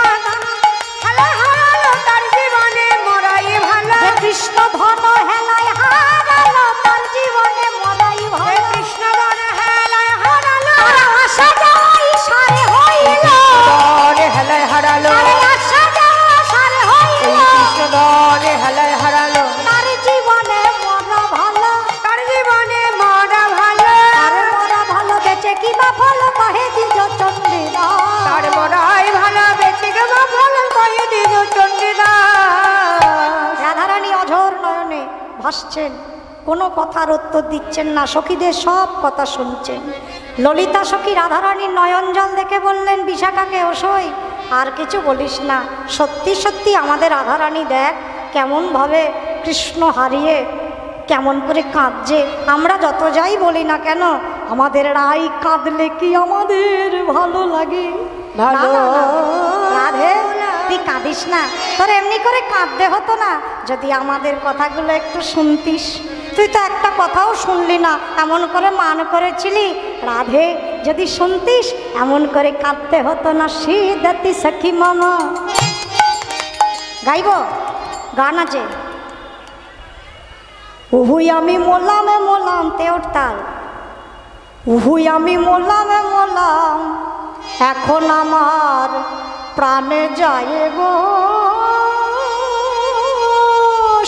হেলায় হারালো, তার জীবনে মরাই ভালো। কৃষ্ণ ধন হেলায় হারালো, তার জীবনে মরাই ভালো। কৃষ্ণ ধন হেলায় হারালো, আশা যাওয়াই সারে হইল, ধন হেলায় হারালো, আশা যাওয়া সারে হইল, কৃষ্ণ ধন হেলায় হারালো, তার জীবনে মরা ভালো। তার জীবনে মরা ভালো। তার মরা ভালো বেঁচে কি বা ভালো, কহে দ্বিজ চণ্ডীদাস। তার মরাই ভালো বেঁচে গে বা ভালো, কহে দ্বিজ চণ্ডীদাস। রাধারানী অঝোর নয়নে ভাসছেন, কোনো কথার উত্তর দিচ্ছেন না, সখীদের সব কথা শুনছেন। ললিতা সখী রাধারানীর নয়ন জল দেখে বললেন, বিশাখাকে ওসই আর কিছু বলিস না, সত্যি সত্যি আমাদের রাধারানী দেখ কেমনভাবে কৃষ্ণ হারিয়ে কেমন করে কাঁদছে। আমরা যত যাই বলি না কেন, আমাদের রাই কাঁদলে কি আমাদের ভালো লাগে? ভালো না, না, না, রাধে তুই কাঁদিস না, তোর এমনি করে কাঁদতে হতো না যদি আমাদের কথাগুলো একটু শুনতিস। তুই তো একটা কথাও শুনলি না, এমন করে মান করেছিলি। রাধে যদি শুনতিস এমন করে কাঁদতে হতো না। সিদাতি সখী মামা গাইব, গান আছে। উহুই আমি মোলামে মোলাম, তেউট তাল। উহুই আমি মোলামে মোলাম, এখন আমার প্রাণে যায় গো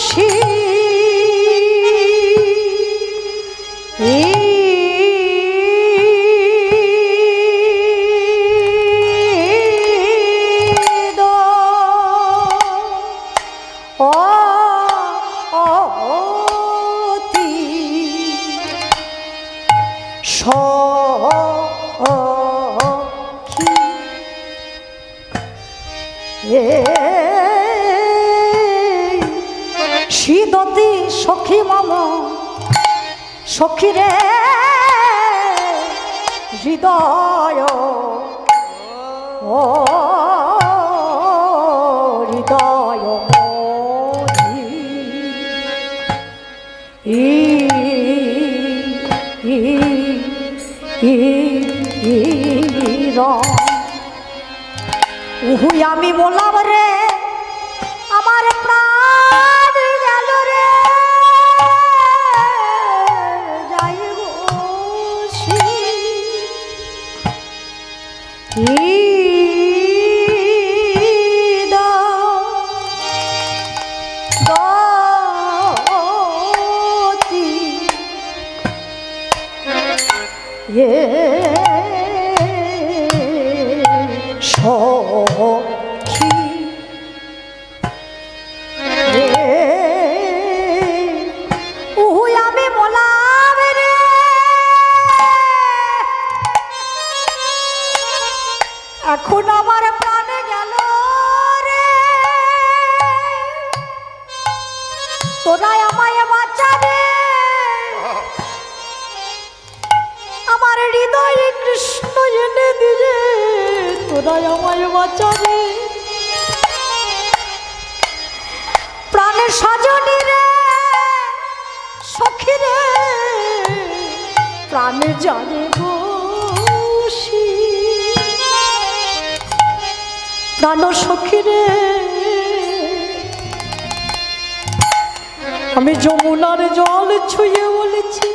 সখী যদি সখী মম সখী রে হৃদয় ও হৃদয় উহুই আমি বললাম রে আমার প্রাণ গেল রে যাই গো সখী উহুই আমি বললাম রে এখন আমার প্রাণে গেল রে তোরাই আমায় বাঁচাবে আমার হৃদয়ে কৃষ্ণ এনে দিলে তোরাই আমায় বাঁচাবে প্রাণের সজনী রে সখী রে প্রাণে জানে বসি প্রাণ সখী রে আমি যমুনার জল ছুঁয়ে বলেছি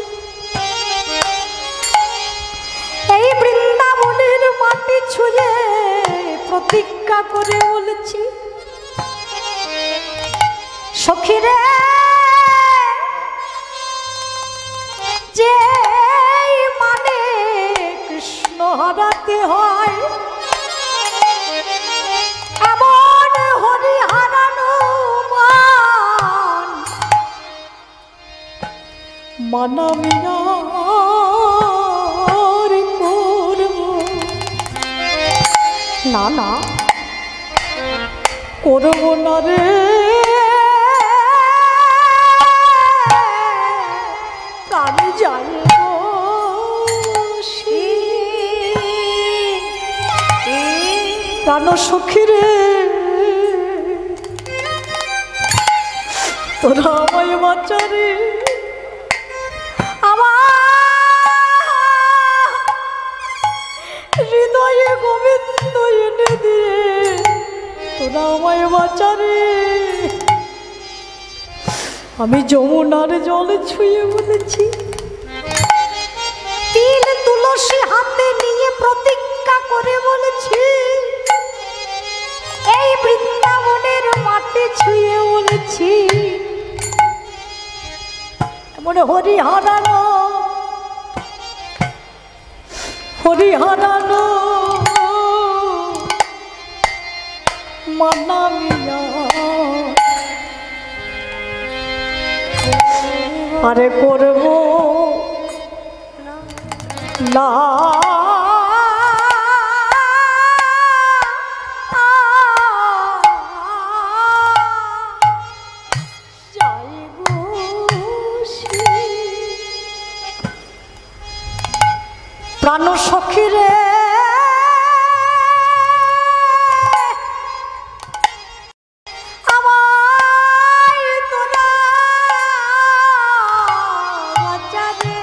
এই বৃন্দাবনের মাটি ছুঁয়ে প্রতিজ্ঞা করে বলেছি সখী রে যে মানে কৃষ্ণ হারাতে হয় এমন হরি হারানো মানামিয়া না না করব না রে প্রাণে যায় প্রাণ সখী রে তোরা আমায় বাঁচা রে হৃদয়ে গোবিন্দ এনে দিয়ে তোরা আমায় বাঁচা রে আমি যমুনার জলে ছুঁয়ে বলেছি তিল তুলসী হাতে নিয়ে প্রতিজ্ঞা করে বলেছি এই বৃন্দাবনের মাটি ছুঁয়ে বলেছি এমন হরি হারানো মানামিয়া আরে করব না প্রাণ সখী রে আমায় তোরা বাঁচা রে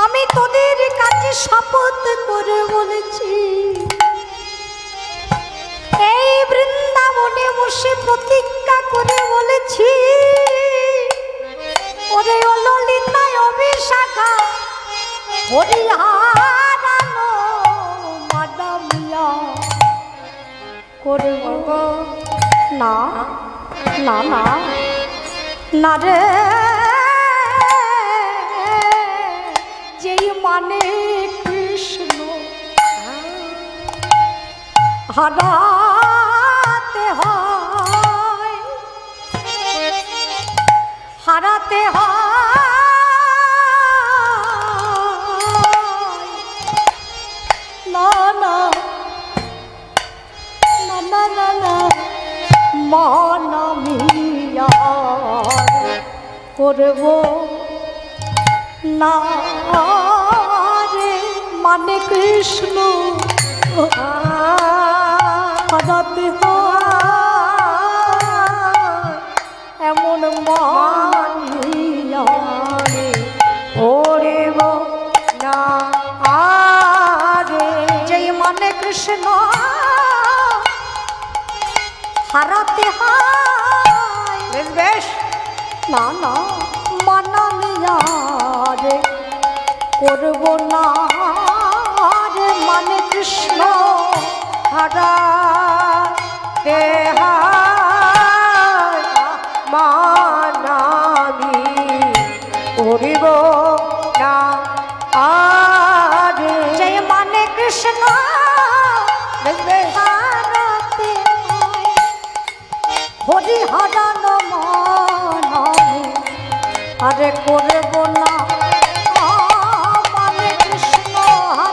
আমি তোদের কাছে শপথ করে বলেছি এই বৃন্দাবনে বসে প্রতিজ্ঞা করে বলেছি ওরে ললিতায় অভিশাখা হরি হারানো মানামিয়া করব না না না না রে যেই মানে কৃষ্ণ হারাতে হয় না না না না না না মানামিয়া করব না রে মানে কৃষ্ণ হারাতে এমন মানিয়া রে করব না রে যেই মানে কৃষ্ণ হারাতে বেশ বেশ না না মানালিয়া রে করব না রে মানে কৃষ্ণ হারাতে মানামি করিব না রে যে মানে কৃষ্ণ হারাতে হরি হারানো মানামি আরে করব না মানে কৃষ্ণ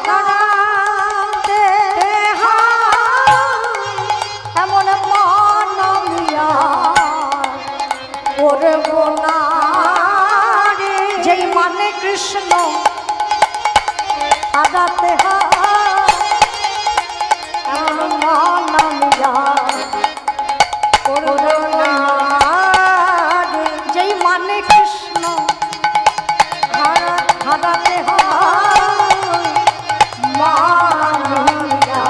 হারাতে এমন মানামিয়া করব না রে যেই মানে কৃষ্ণ হারাতে এমন মানামিয়া করব না রে যেই মানে কৃষ্ণ হারাতে মানামিয়া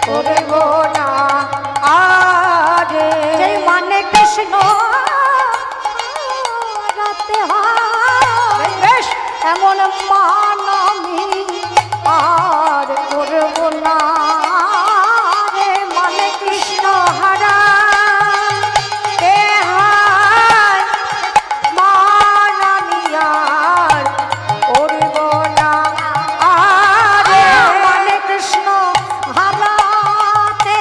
করব না রে যেই মানে কৃষ্ণ হারাতে বেশ এমন মানামি আর করব না রে মানে কৃষ্ণ হারাতে মানামিয়ার করব না রে মানে কৃষ্ণ হারাতে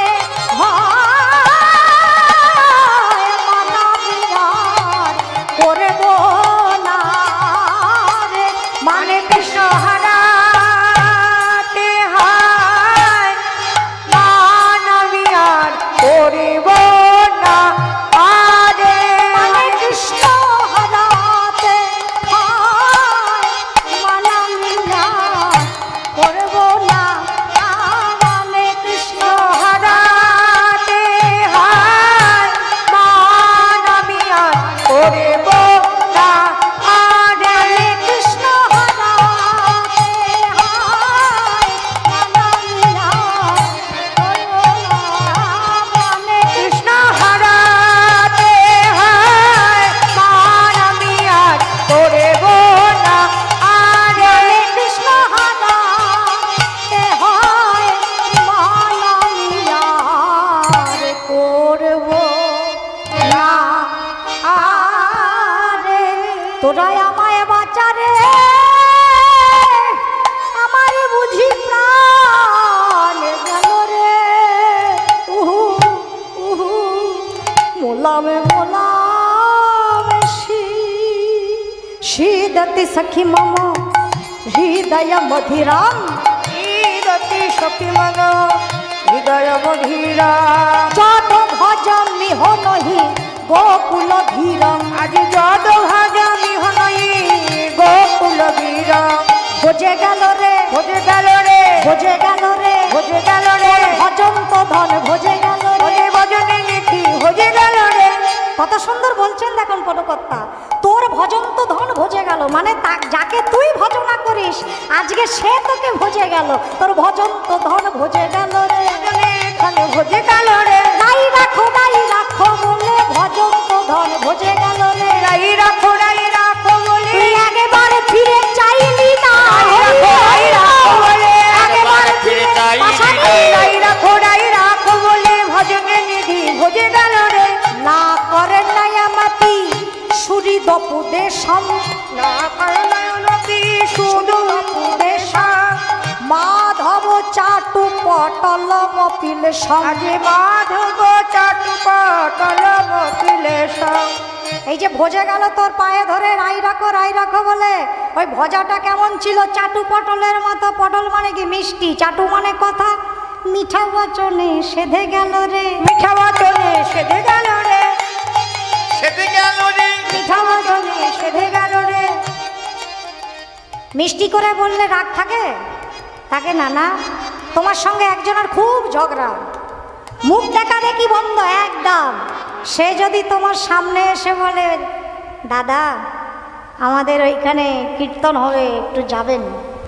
মানামি আর করব না রে মানে কৃষ্ণ হারাতে মানামিয়ার করব না রে মানে কৃষ্ণ হারাতে মানামি আর করব না মানে কৃষ্ণ হারাতে মানামিয়ার করব না রে কৃষ্ণ হারাতে মানে কৃষ্ণ হারাতে মানামিয়ার করব না রে কৃষ্ণ হারাতে মানামিয়ার করব না আরে তোরাই আমায় বাঁচারে আমারে বুঝি প্রাণ গেল রে উহু উহু মোলামে মোলামে শীদতি সখী মম হৃদয় মধিরাম রতি সখী মন হৃদয় মধীরা যত ভজন মিহ নহি গোকুল ধীরম আজ যদ ভাজামি হনই গোকুল বীর ভোজে গেল রে ভোজে গেল রে ভোজে গেল রে ভোজে গেল রে ভজন তো ধন ভোজে গেল রে ভোজে ভজনে নিধি ভোজে গেল রে কত সুন্দর বলছেন দেখুন পদকর্তা তোর ভজন তো ধন ভোজে গেল মানে যাকে তুই ভজনা করিস আজকে সে তোকে ভোজে গেল তোর ভজন তো ধন ভোজে গেল রে ভজনে এখানে ভোজে গেল রে নাই রাখো বলে ভজন তো ধন ভোজে গেল রে রাই রাখো বলে তুই একবার ফিরে চাইলি না রাই রাখো বলে একবার ফিরে পাশানি রাই রাখো বলে ভজনে নিধি ভোজে গেল রে না করেন নাই আমাতি সুরি দপুদেশম না করুণায়নপি শুধু উপদেশা মাধব চাটু পটল মপিল আজি মাধব চাটু পটল মপিলেশ এই যে ভোজে গেল তোর পায়ে ধরে রাই রাখো বলে ওই ভজাটা কেমন ছিল চাটু পটলের মতো পটল মানে কি মিষ্টি চাটু মানে কথা মিঠা বচনে সেধে গেল রে মিঠা বচনে সেধে গেল রে সেতে গেল রে মিঠা বচনে মিষ্টি করে বললে রাগ থাকে? থাকে না না। তোমার সঙ্গে একজনের খুব ঝগড়া, মুখ দেখা দেখি বন্ধ একদম। সে যদি তোমার সামনে এসে বলে দাদা আমাদের ওইখানে কীর্তন হবে একটু যাবেন,